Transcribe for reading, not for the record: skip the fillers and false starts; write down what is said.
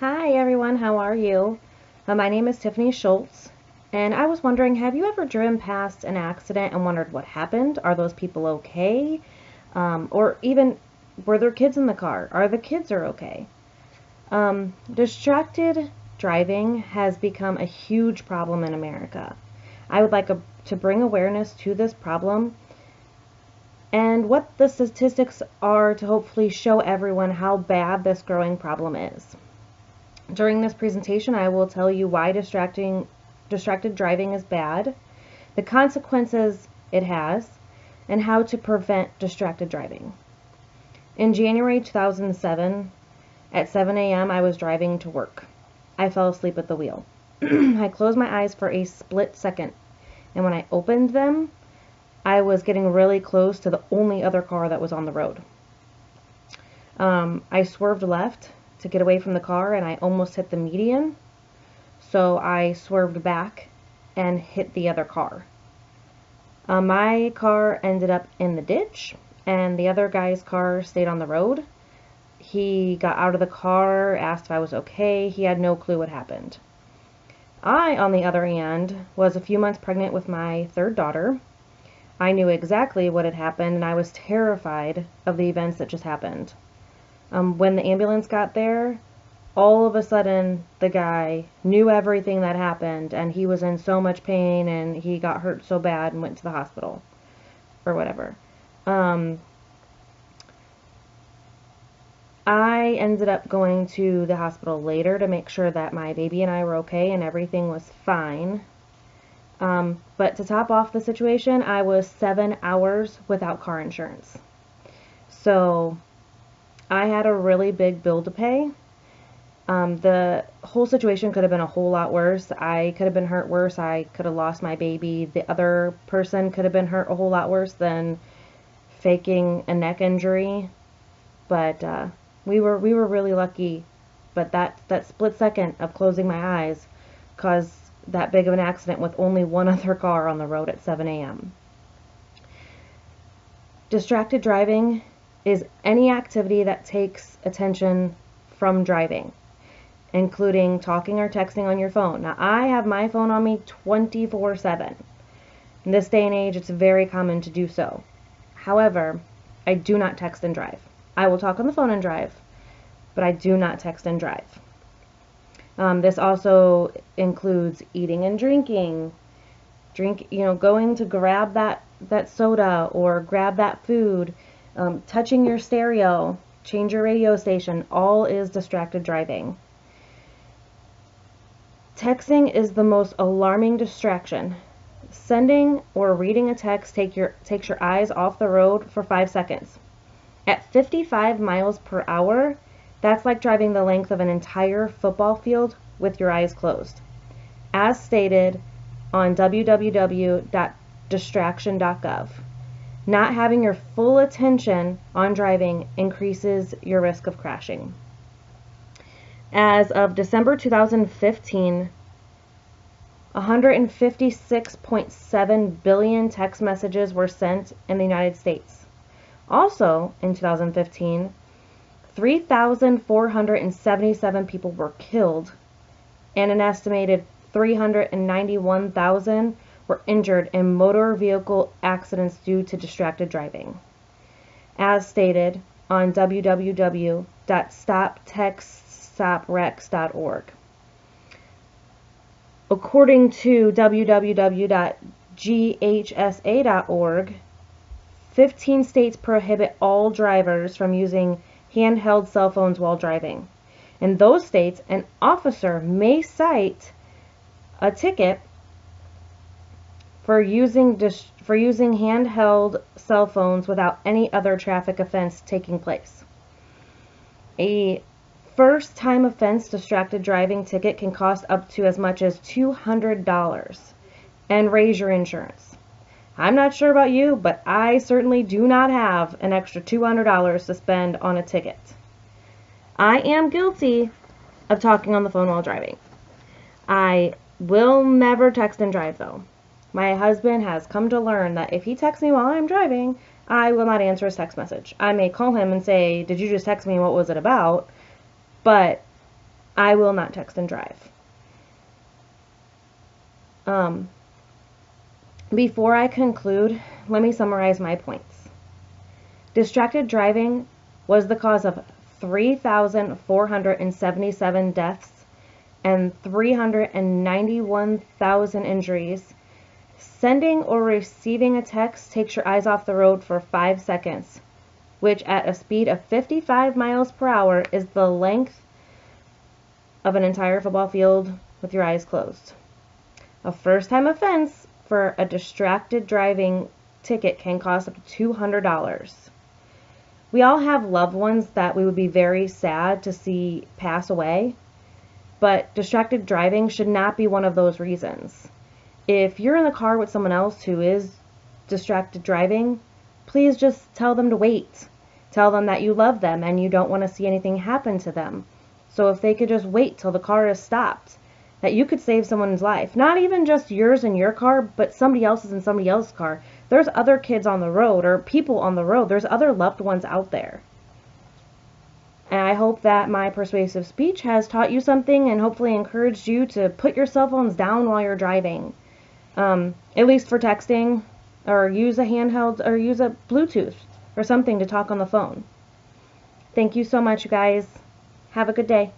Hi everyone, how are you? My name is Tiffany Schultz, and I was wondering, have you ever driven past an accident and wondered what happened? Are those people okay? Or even, were there kids in the car? Are the kids okay? Distracted driving has become a huge problem in America. I would like to bring awareness to this problem and what the statistics are to hopefully show everyone how bad this growing problem is. During this presentation, I will tell you why distracted driving is bad, the consequences it has, and how to prevent distracted driving. In January 2007, at 7 a.m., I was driving to work. I fell asleep at the wheel. I closed my eyes for a split second, and when I opened them, I was getting really close to the only other car that was on the road. I swerved left to get away from the car, and I almost hit the median. So I swerved back and hit the other car. My car ended up in the ditch, and the other guy's car stayed on the road. He got out of the car, asked if I was okay. He had no clue what happened. I, on the other hand, was a few months pregnant with my third daughter. I knew exactly what had happened, and I was terrified of the events that just happened. When the ambulance got there, all of a sudden the guy knew everything that happened, and he was in so much pain, and he got hurt so bad and went to the hospital or whatever. I ended up going to the hospital later to make sure that my baby and I were okay and everything was fine. But to top off the situation, I was 7 hours without car insurance. So I had a really big bill to pay. The whole situation could have been a whole lot worse. I could have been hurt worse. I could have lost my baby. The other person could have been hurt a whole lot worse than faking a neck injury. But we were really lucky. But that split second of closing my eyes caused that big of an accident with only one other car on the road at 7 a.m. Distracted driving is any activity that takes attention from driving, including talking or texting on your phone. Now, I have my phone on me 24/7. In this day and age, it's very common to do so. However, I do not text and drive. I will talk on the phone and drive, but I do not text and drive. This also includes eating and drinking, going to grab that soda or grab that food, touching your stereo, change your radio station, all is distracted driving. Texting is the most alarming distraction. Sending or reading a text takes your eyes off the road for 5 seconds. At 55 miles per hour, that's like driving the length of an entire football field with your eyes closed. As stated on www.distraction.gov, not having your full attention on driving increases your risk of crashing. As of December 2015, 156.7 billion text messages were sent in the United States. Also, in 2015, 3,477 people were killed, and an estimated 391,000 were injured in motor vehicle accidents due to distracted driving. As stated on www.stoptextstoprex.org. According to www.ghsa.org, 15 states prohibit all drivers from using handheld cell phones while driving. In those states, an officer may cite a ticket for using handheld cell phones without any other traffic offense taking place. A first-time offense distracted driving ticket can cost up to as much as $200 and raise your insurance. I'm not sure about you, but I certainly do not have an extra $200 to spend on a ticket. I am guilty of talking on the phone while driving. I will never text and drive, though. My husband has come to learn that if he texts me while I'm driving, I will not answer his text message. I may call him and say, "Did you just text me? What was it about?" But I will not text and drive. Before I conclude, let me summarize my points. Distracted driving was the cause of 3,477 deaths and 391,000 injuries. Sending or receiving a text takes your eyes off the road for 5 seconds, which at a speed of 55 miles per hour is the length of an entire football field with your eyes closed. A first-time offense for a distracted driving ticket can cost up to $200. We all have loved ones that we would be very sad to see pass away, but distracted driving should not be one of those reasons. If you're in the car with someone else who is distracted driving, please just tell them to wait. Tell them that you love them and you don't want to see anything happen to them. So if they could just wait till the car is stopped, that you could save someone's life. Not even just yours in your car, but somebody else's in somebody else's car. There's other kids on the road or people on the road. There's other loved ones out there. And I hope that my persuasive speech has taught you something and hopefully encouraged you to put your cell phones down while you're driving. At least for texting, or use a handheld, or use a Bluetooth or something to talk on the phone. Thank you so much, you guys. Have a good day.